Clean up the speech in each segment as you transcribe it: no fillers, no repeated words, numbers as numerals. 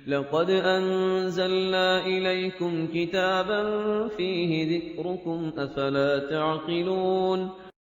لقد أنزلنا إليكم كتابا فيه ذكركم أفلا تعقلون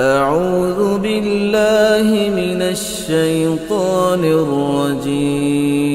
أعوذ بالله من الشيطان الرجيم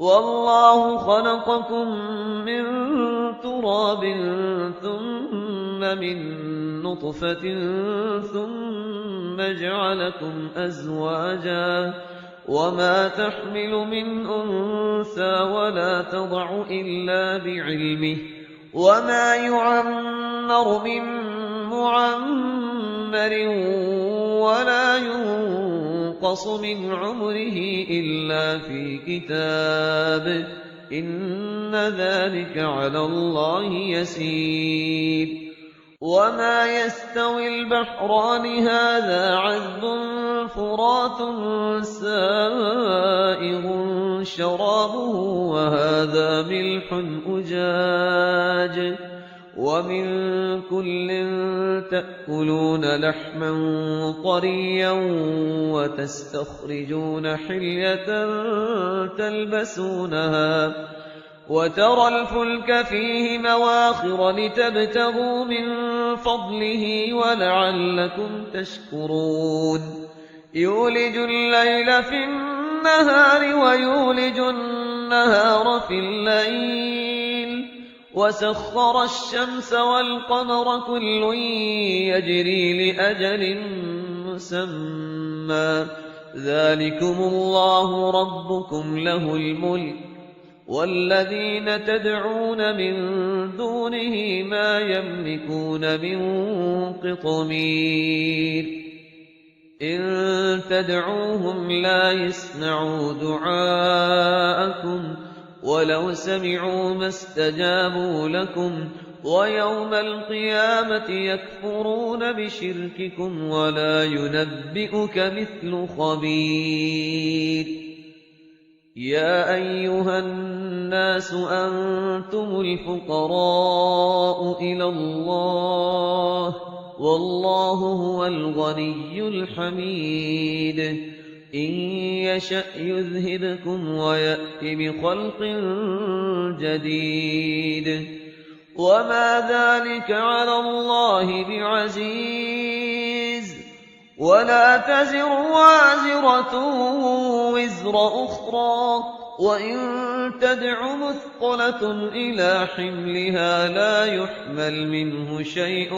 والله خلقكم من تراب ثم من نطفة ثم جعلكم أزواجا وما تحمل من أنثى ولا تضع إلا بعلمه وما يعمر من معمر ولا ينقص من عمره إلا في كتاب إن ذلك على الله يسير وما يستوي البحران هذا عذب فرات سائغ شرابه وهذا ملح أجاج ومن كل تأكلون لحما طريا وتستخرجون حلية تلبسونها وترى الفلك فيه مواخر لتبتغوا من فضله ولعلكم تشكرون يولج الليل في النهار ويولج النهار في الليل وسخر الشمس والقمر كل يجري لأجل مسمى ذلكم الله ربكم له الملك والذين تدعون من دونه ما يملكون من قطمير إن تدعوهم لا يسمعوا دعاءكم ولو سمعوا ما استجابوا لكم ويوم القيامة يكفرون بشرككم ولا ينبئك مثل خبير يا أيها الناس أنتم الفقراء إلى الله والله هو الغني الحميد إن يشأ يذهبكم ويأت بخلق جديد وما ذلك على الله بعزيز ولا تزر وازرة وزر أخرى وإن تدع مثقلة إلى حملها لا يحمل منه شيء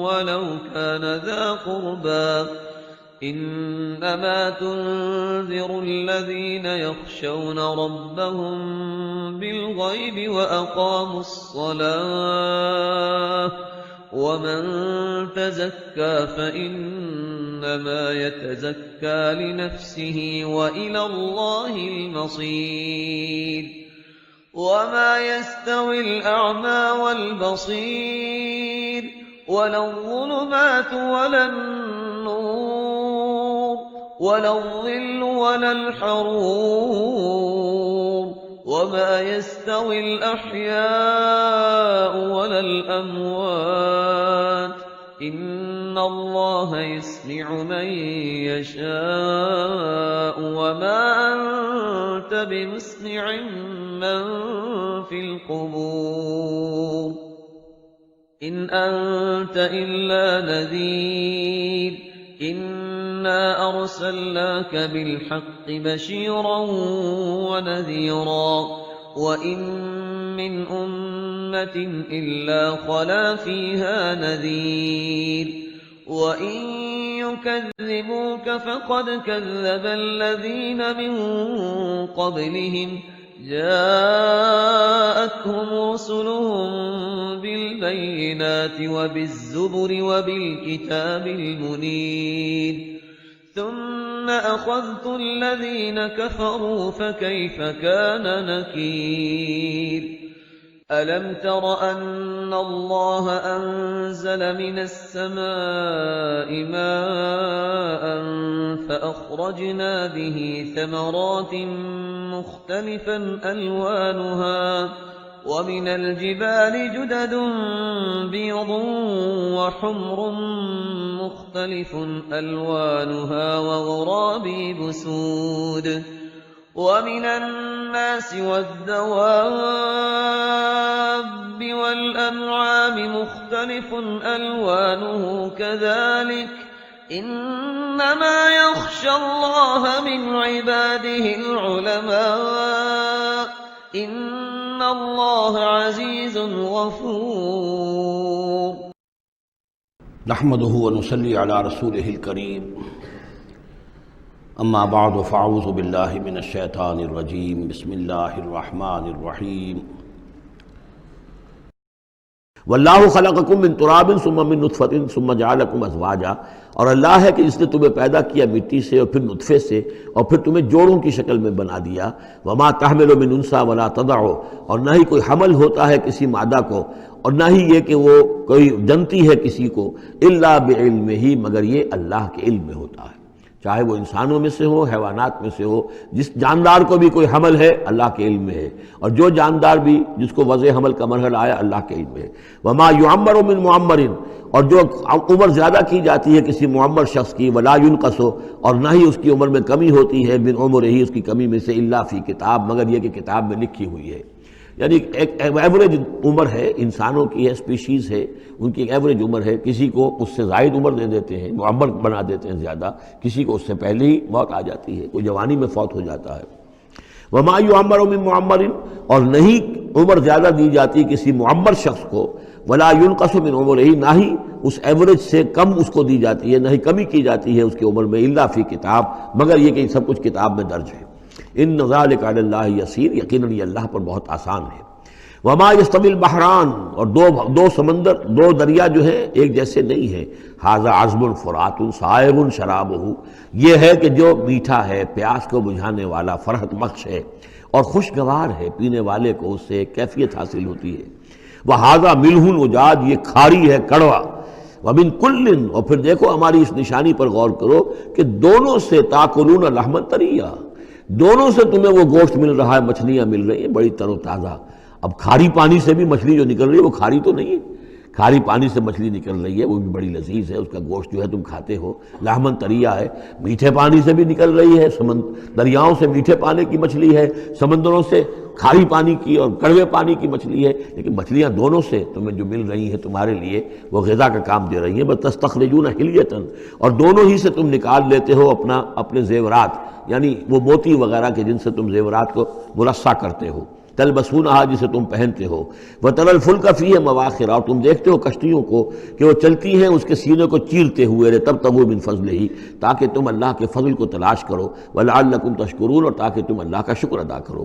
ولو كان ذا قربى إنما تنذر الذين يخشون ربهم بالغيب وأقاموا الصلاة ومن تزكى فإنما يتزكى لنفسه وإلى الله المصير وما يستوي الأعمى والبصير ولا الظلمات ولا النور ولا الظل ولا الحرور وما يستوي الأحياء ولا الأموات إن الله يسمع من يشاء وما أنت بمسمع من في القبور إن أنت إلا نذير إنا أرسلناك بالحق بشيرا ونذيرا وإن من أمة إلا خلا فيها نذير وإن يكذبوك فقد كذب الذين من قبلهم جاءتهم رسلهم بالبينات وبالزبر وبالكتاب المنير ثم أخذت الذين كفروا فكيف كان نكير ألم تر أن الله أنزل من السماء ماء فأخرجنا به ثمرات مختلفا ألوانها ومن الجبال جدد بيض وحمر مختلف ألوانها وغرابيب سود ومن الناس والدواب والأنعام مختلف ألوانه كذلك إنما يخشى الله من عباده العلماء إن الله عزيز غفور نحمده ونصلي على رسوله الكريم اما بعد فاعوذ باللہ من الشیطان الرجیم بسم اللہ الرحمن الرحیم واللہ خلقکم من تراب ثم من نطفۃ ثم جعلکم ازواجا، اور اللہ ہے کہ جس نے تمہیں پیدا کیا مٹی سے اور پھر نطفے سے اور پھر تمہیں جوڑوں کی شکل میں بنا دیا، وما تحمل من انثی ولا تضع، اور نہ ہی کوئی حمل ہوتا ہے کسی مادہ کو اور نہ ہی یہ کہ وہ کوئی جنتی ہے کسی کو، الا بعلمہ، مگر یہ اللہ کے علم میں ہوتا ہے، چاہے وہ انسانوں میں سے ہو حیوانات میں سے ہو، جس جاندار کو بھی کوئی حمل ہے اللہ کے علم میں ہے، اور جو جاندار بھی جس کو وضع حمل کا مرحلہ آیا اللہ کے علم میں ہے۔ وما یعمر من معمر، اور جو عمر زیادہ کی جاتی ہے کسی معمر شخص کی، ولا ینقص، اور نہ ہی اس کی عمر میں کمی ہوتی ہے، من عمرہ، اس کی کمی میں سے، الا فی کتاب، مگر یہ کہ کتاب میں لکھی ہوئی ہے۔ یعنی ایک ایوریج عمر ہے انسانوں کی، ہے اسپیشیز ہے، ان کی ایک ایوریج عمر ہے، کسی کو اس سے زائد عمر دے دیتے ہیں، معمر بنا دیتے ہیں زیادہ، کسی کو اس سے پہلے ہی موت آ جاتی ہے، کوئی جوانی میں فوت ہو جاتا ہے۔ وما یعمر من معمر، اور نہیں عمر زیادہ دی جاتی کسی معمر شخص کو، ولا ینقص من عمرہ، نہ ہی اس ایوریج سے کم اس کو دی جاتی ہے، نہ ہی کمی کی جاتی ہے اس کی عمر میں، الا فی کتاب، مگر یہ کہ سب کچھ کتاب میں درج ہے۔ ان ذلک علی اللہ یسیر، یقیناً یہ اللہ پر بہت آسان ہے۔ وما یستوی البحران، اور دو سمندر، دو دریا جو ہے ایک جیسے نہیں ہیں، ھذا عذب فرات سائغ شرابہ، یہ ہے کہ جو میٹھا ہے، پیاس کو بجھانے والا، فرحت بخش ہے اور خوشگوار ہے، پینے والے کو اس سے کیفیت حاصل ہوتی ہے۔ وھذا ملح اجاج، یہ کھاری ہے کڑوا۔ ومن کل، اور پھر دیکھو ہماری اس نشانی پر غور کرو کہ دونوں سے تاکلون لحما طریا، دونوں سے تمہیں وہ گوشت مل رہا ہے، مچھلیاں مل رہی ہیں بڑی تر و تازہ۔ اب کھاری پانی سے بھی مچھلی جو نکل رہی ہے وہ کھاری تو نہیں ہے، کھاری پانی سے مچھلی نکل رہی ہے، وہ بھی بڑی لذیذ ہے، اس کا گوشت جو ہے تم کھاتے ہو، لحمن طریا ہے۔ میٹھے پانی سے بھی نکل رہی ہے، دریاؤں سے میٹھے پانی کی مچھلی ہے، سمندروں سے کھاری پانی کی اور کڑوے پانی کی مچھلی ہے، لیکن مچھلیاں دونوں سے تمہیں جو مل رہی ہیں تمہارے لیے وہ غذا کا کام دے رہی ہیں۔ بس تستخرجون حلیۃ، اور دونوں ہی سے تم نکال لیتے ہو اپنے زیورات، یعنی وہ موتی وغیرہ کے جن سے تم زیورات کو مرصع کرتے ہو، تلبسونہا، جسے تم پہنتے ہو، وتری الفلک فیہ مواخر، اور تم دیکھتے ہو کشتیوں کو کہ وہ چلتی ہیں اس کے سینے کو چیرتے ہوئے، لتبتغوا من فضلہ، تاکہ تم اللہ کے فضل کو تلاش کرو، ولعلکم تشکرون، اور تاکہ تم اللہ کا شکر ادا کرو۔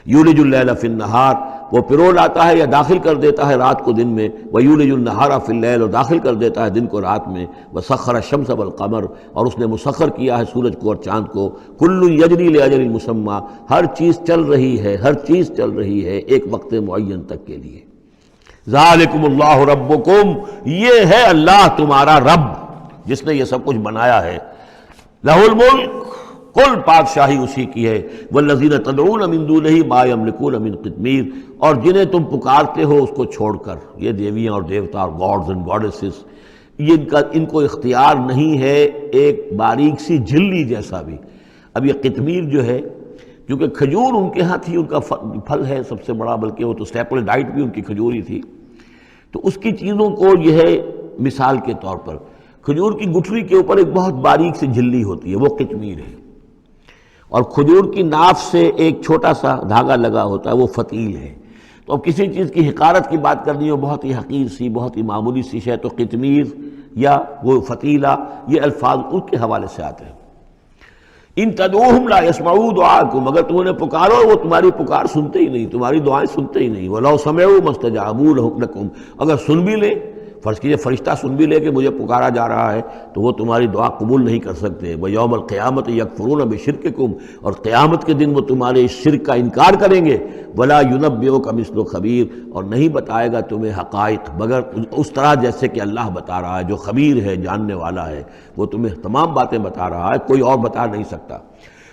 یولج اللیل فی النہار، وہ پرو لاتا ہے یا داخل کر دیتا ہے رات کو دن میں، ویولج النہار فی اللیل، اور داخل کر دیتا ہے دن کو رات میں، وسخر الشمس والقمر، اور اس نے مسخر کیا ہے سورج کو اور چاند کو، کل یجری لاجل مسمى، ہر چیز چل رہی ہے، ہر چیز چل رہی ہے ایک وقت معین تک کے لیے۔ ذالکم اللہ ربکم، یہ ہے اللہ تمہارا رب جس نے یہ سب کچھ بنایا ہے۔ لہ الملک، کل بادشاہی اسی کی ہے۔ والذین تدعون من دونہ ما یملکون من قطمیر، اور جنہیں تم پکارتے ہو اس کو چھوڑ کر، یہ دیویاں اور دیوتا اور گاڈز اینڈ گاڈیسز، ان کو اختیار نہیں ہے ایک باریک سی جھلی جیسا بھی۔ اب یہ قطمیر جو ہے، کیونکہ کھجور ان کے ہاں تھی، ان کا پھل ہے سب سے بڑا، بلکہ وہ تو اسٹیپل ڈائٹ بھی ان کی کھجور ہی تھی، تو اس کی چیزوں کو یہ ہے مثال کے طور پر، کھجور کی گٹھلی کے اوپر ایک بہت باریک سی جھلی ہوتی ہے، وہ قطمیر ہے، اور کھجور کی ناف سے ایک چھوٹا سا دھاگا لگا ہوتا ہے، وہ فتیل ہے۔ تو اب کسی چیز کی حقارت کی بات کرنی ہو، بہت ہی حقیر سی، بہت ہی معمولی سی شے، تو قطمیر یا وہ فتیلہ، یہ الفاظ اس کے حوالے سے آتے ہیں۔ ان تدعوہم لا یسمعوا دعاءکم، اگر تم انہیں پکارو وہ تمہاری پکار سنتے ہی نہیں، تمہاری دعائیں سنتے ہی نہیں۔ ولو سمعوا ما استجابوا لکم، اگر سن بھی لیں فرض کیجیے فرشتہ سن بھی لے کہ مجھے پکارا جا رہا ہے تو وہ تمہاری دعا قبول نہیں کر سکتے. وَيَوْمَ الْقِيَامَةِ يَكْفُرُونَ بِشِرْكِكُمْ، اور قیامت کے دن وہ تمہارے اس شرک کا انکار کریں گے. وَلَا يُنَبِّئُكَ مِثْلُ خَبِيرٍ، اور نہیں بتائے گا تمہیں حقائق مگر اس طرح جیسے کہ اللہ بتا رہا ہے، جو خبیر ہے، جاننے والا ہے، وہ تمہیں تمام باتیں بتا رہا ہے، کوئی اور بتا نہیں سکتا.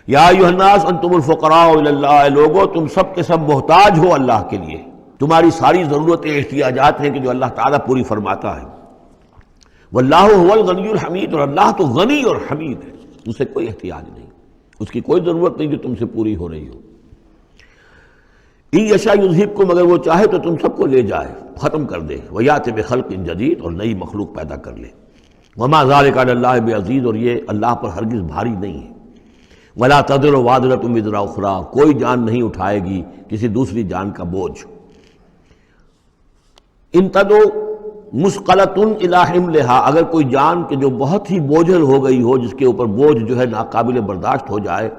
یا ایھا الناس انتم الفقراء الی اللہ، لوگو تم سب کے سب محتاج ہو اللہ کے لیے، تمہاری ساری ضرورتیں احتیاجات ہیں کہ جو اللہ تعالیٰ پوری فرماتا ہے. واللہ هو الغنی الحمید، اور اللہ تو غنی اور حمید ہے، اسے کوئی احتیاج نہیں، اس کی کوئی ضرورت نہیں جو تم سے پوری ہو رہی ہو. ان یشاء یذہبکم، اگر وہ چاہے تو تم سب کو لے جائے، ختم کر دے. ویأتی بخلق جدید، اور نئی مخلوق پیدا کر لے. وما ذلک علی اللہ بعزیز، اور یہ اللہ پر ہرگز بھاری نہیں ہے. ولا تزر وازرۃ وزر اخری، کوئی جان نہیں اٹھائے گی کسی دوسری جان کا بوجھ. ان تدو مثقلۃ الی حملھا، اگر کوئی جان کہ جو بہت ہی بوجھل ہو گئی ہو، جس کے اوپر بوجھ جو ہے ناقابل برداشت ہو جائے،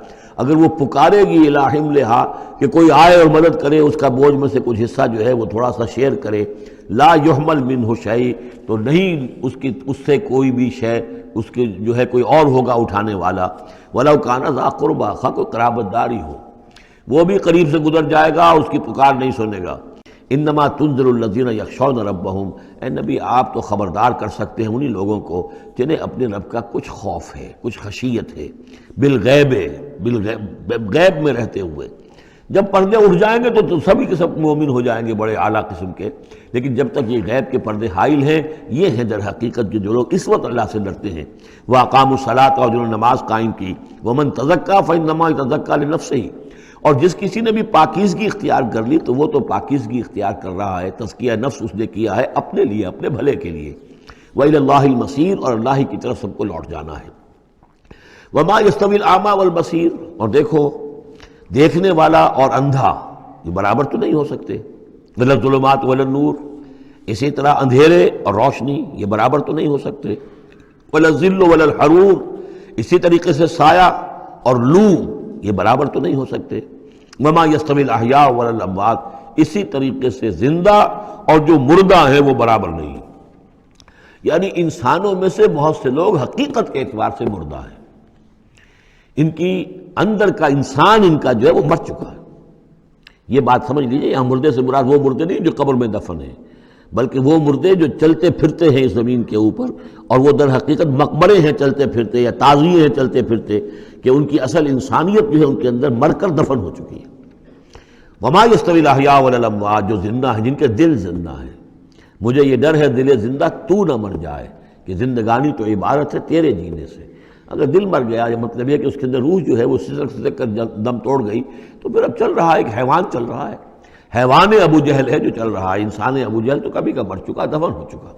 اگر وہ پکارے گی الی حملھا کہ کوئی آئے اور مدد کرے، اس کا بوجھ میں سے کچھ حصہ جو ہے وہ تھوڑا سا شیئر کرے، لا یحمل منہ شیء، تو نہیں اس سے کوئی بھی شے، اس کے جو ہے کوئی اور ہوگا اٹھانے والا. ولو کان ذا قربیٰ، خواہ کوئی قرابت داری ہو، وہ بھی قریب سے گزر جائے گا، اس کی پکار نہیں سنے گا. انما تنذر الذین یخشون ربہم، اے نبی آپ تو خبردار کر سکتے ہیں انہی لوگوں کو جنہیں اپنے رب کا کچھ خوف ہے، کچھ خشیت ہے. بالغیب، غیب میں رہتے ہوئے. جب پردے اٹھ جائیں گے تو سبھی کے سب مومن ہو جائیں گے بڑے اعلیٰ قسم کے، لیکن جب تک یہ غیب کے پردے حائل ہیں، یہ ہیں در حقیقت جو لوگ اس وقت اللہ سے ڈرتے ہیں. وَأَقَامُوا الصَّلَاةَ، اور جنہوں نے نماز قائم کی. وَمَن تَزَكَّىٰ فَإِنَّمَا يَتَزَكَّىٰ لِنَفْسِهِ، اور جس کسی نے بھی پاکیزگی اختیار کر لی تو وہ تو پاکیزگی اختیار کر رہا ہے، تزکیہ نفس اس نے کیا ہے اپنے لیے، اپنے بھلے کے لیے. وَإِلَى اللَّهِ الْمَصِيرُ، اور اللہ ہی کی طرف سب کو لوٹ جانا ہے. وَمَا يَسْتَوِي الْأَعْمَىٰ وَالْبَصِيرُ، اور دیکھو دیکھنے والا اور اندھا یہ برابر تو نہیں ہو سکتے. وَلَا الظُّلُمَاتُ وَلَا النُّورُ، اسی طرح اندھیرے اور روشنی یہ برابر تو نہیں ہو سکتے. وَلَا الظِّلُّ وَلَا الْحَرُورُ، اسی طریقے سے سایہ اور لو یہ برابر تو نہیں ہو سکتے. وَمَا يَسْتَوِي الْأَحْيَاءُ وَلَا الْأَمْوَاتُ، اسی طریقے سے زندہ اور جو مردہ ہیں وہ برابر نہیں. یعنی انسانوں میں سے بہت سے لوگ حقیقت کے اعتبار سے مردہ ہیں، ان کی اندر کا انسان ان کا جو ہے وہ مر چکا ہے. یہ بات سمجھ لیجئے، یہاں مردے سے مراد وہ مردے نہیں جو قبر میں دفن ہیں، بلکہ وہ مردے جو چلتے پھرتے ہیں اس زمین کے اوپر، اور وہ در حقیقت مقبرے ہیں چلتے پھرتے، یا تعزیے ہیں چلتے پھرتے، کہ ان کی اصل انسانیت جو ہے ان کے اندر مر کر دفن ہو چکی ہے. وما یستوی الاحیاء ولا الاموات، جو زندہ ہیں جن کے دل زندہ ہیں. مجھے یہ ڈر ہے دل زندہ تو نہ مر جائے، کہ زندگانی تو عبارت ہے تیرے جینے سے. اگر دل مر گیا، یہ مطلب یہ کہ اس کے اندر روح جو ہے وہ سسک کر دم توڑ گئی، تو پھر اب چل رہا ہے، ایک حیوان چل رہا ہے. حیوان ابو جہل ہے جو چل رہا ہے، انسان ابو جہل تو کبھی کا مر چکا، دفن ہو چکا.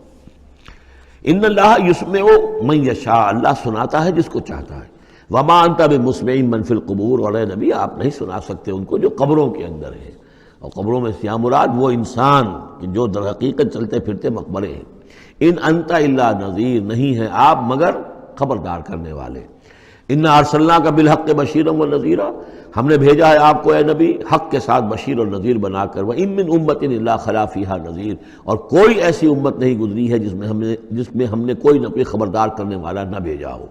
ان اللہ یسمع من یشاء، اللہ سناتا ہے جس کو چاہتا ہے. وما انت بمسمع من فی القبور، اور اے نبی آپ نہیں سنا سکتے ان کو جو قبروں کے اندر ہیں. اور قبروں میں سے مراد وہ انسان کہ جو در حقیقت چلتے پھرتے مقبرے ہیں. ان انت الا نذیر، نہیں ہے آپ مگر خبردار کرنے والے. انا ارسلناک بالحق بشیرا ونذیرا، ہم نے بھیجا ہے آپ کو اے نبی حق کے ساتھ بشیر اور نذیر بنا کر. وان من امۃ الا خلا فیہا نذیر، اور کوئی ایسی امت نہیں گزری ہے جس میں ہم نے کوئی نہ کوئی خبردار کرنے والا نہ بھیجا ہو.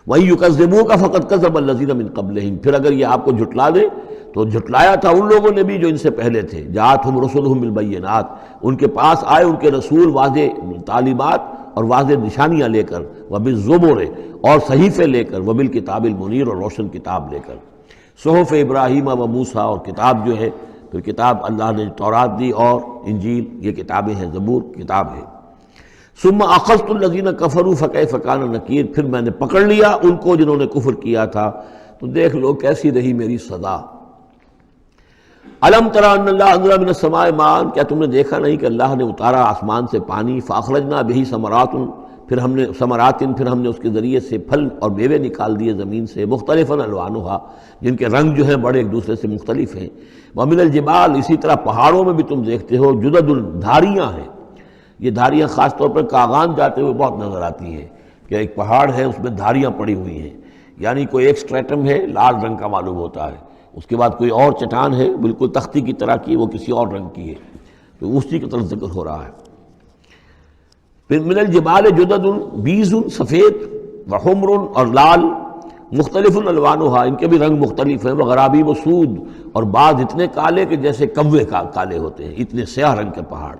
وَإِن يُكَذِّبُوكَ فَقَدْ كَذَّبَ الَّذِينَ مِن قَبْلِهِمْ، پھر اگر یہ آپ کو جھٹلا دے تو جھٹلایا تھا ان لوگوں نے بھی جو ان سے پہلے تھے. جاءتہم رسلہم بالبینات، ان کے پاس آئے ان کے رسول واضح تعلیمات اور واضح نشانیاں لے کر، وبالزبر، اور صحیفے لے کر، وبالکتاب المنیر، اور روشن کتاب لے کر. صحف ابراہیم و موسیٰ، اور کتاب جو ہے پھر کتاب اللہ نے تورات دی اور انجیل، یہ کتابیں ہیں، زبور کتاب ہے. ثم اخذت الذین کفروا فکیف کان نکیر، پھر میں نے پکڑ لیا ان کو جنہوں نے کفر کیا تھا، تو دیکھ لو کیسی رہی میری سزا. الم تری ان اللہ انزل من السماء ماء، کیا تم نے دیکھا نہیں کہ اللہ نے اتارا آسمان سے پانی. فاخرجنا به ثمرات، پھر ہم نے اس کے ذریعے سے پھل اور میوے نکال دیے زمین سے. مختلفا الوانها، جن کے رنگ جو ہیں بڑے ایک دوسرے سے مختلف ہیں. ومن الجبال، اسی طرح پہاڑوں میں بھی تم دیکھتے ہو جدد، دھاریاں ہیں. یہ دھاریاں خاص طور پر کاغان جاتے ہوئے بہت نظر آتی ہیں کہ ایک پہاڑ ہے اس میں دھاریاں پڑی ہوئی ہیں، یعنی کوئی ایک سٹریٹم ہے لال رنگ کا معلوم ہوتا ہے، اس کے بعد کوئی اور چٹان ہے بالکل تختی کی طرح کی، وہ کسی اور رنگ کی ہے، تو اسی کی طرف ذکر ہو رہا ہے. پھر من الجبال جدد بیز سفید وحمر اور لال مختلف الوانها ان کے بھی رنگ مختلف ہیں، وغرابیب سود اور بعض اتنے کالے کہ جیسے کوے کالے ہوتے ہیں، اتنے سیاہ رنگ کے پہاڑ۔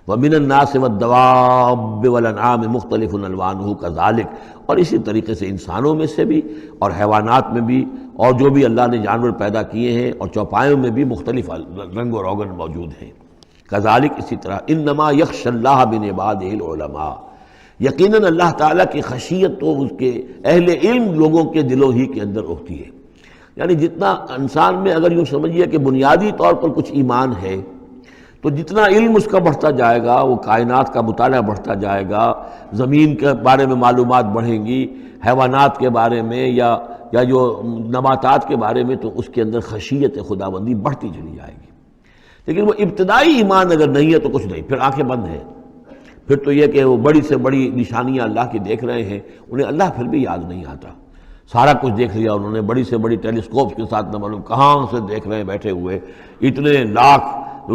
ومن الناس والدواب والانعام مختلف الوانه كذلك اور اسی طریقے سے انسانوں میں سے بھی اور حیوانات میں بھی اور جو بھی اللہ نے جانور پیدا کیے ہیں اور چوپایوں میں بھی مختلف رنگ و روغن موجود ہیں۔ کذالک اسی طرح انما یخشی اللہ من عبادہ العلماء، یقیناً اللہ تعالیٰ کی خشیت تو اس کے اہل علم لوگوں کے دلوں ہی کے اندر ہوتی ہے۔ یعنی جتنا انسان میں اگر یوں سمجھیے کہ بنیادی طور پر کچھ ایمان ہے تو جتنا علم اس کا بڑھتا جائے گا، وہ کائنات کا مطالعہ بڑھتا جائے گا، زمین کے بارے میں معلومات بڑھیں گی، حیوانات کے بارے میں یا جو نباتات کے بارے میں، تو اس کے اندر خشیت خداوندی بڑھتی چلی جائے گی۔ لیکن وہ ابتدائی ایمان اگر نہیں ہے تو کچھ نہیں، پھر آنکھیں بند ہیں، پھر تو یہ کہ وہ بڑی سے بڑی نشانیاں اللہ کی دیکھ رہے ہیں، انہیں اللہ پھر بھی یاد نہیں آتا۔ سارا کچھ دیکھ لیا انہوں نے، بڑی سے بڑی ٹیلیسکوپ کے ساتھ نہ معلوم کہاں سے دیکھ رہے ہیں بیٹھے ہوئے، اتنے لاکھ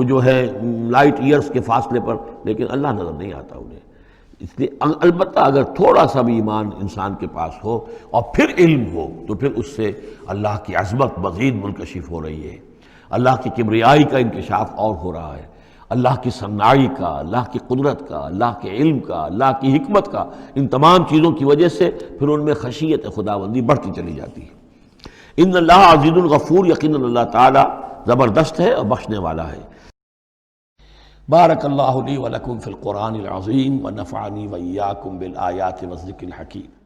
جو ہے لائٹ ایئرز کے فاصلے پر، لیکن اللہ نظر نہیں آتا انہیں۔ اس لیے البتہ اگر تھوڑا سا بھی ایمان انسان کے پاس ہو اور پھر علم ہو تو پھر اس سے اللہ کی عظمت مزید منکشف ہو رہی ہے، اللہ کی کبریائی کا انکشاف اور ہو رہا ہے، اللہ کی صناعی کا، اللہ کی قدرت کا، اللہ کے علم کا، اللہ کی حکمت کا، ان تمام چیزوں کی وجہ سے پھر ان میں خشیت خداوندی بڑھتی چلی جاتی ہے۔ ان اللہ عزیز الغفور، یقیناً اللہ تعالیٰ زبردست ہے اور بخشنے والا ہے۔ بارک اللہ لی ولکم فی القرآن العظیم ونفعنی وإیاکم بالآیات والذکر الحکیم۔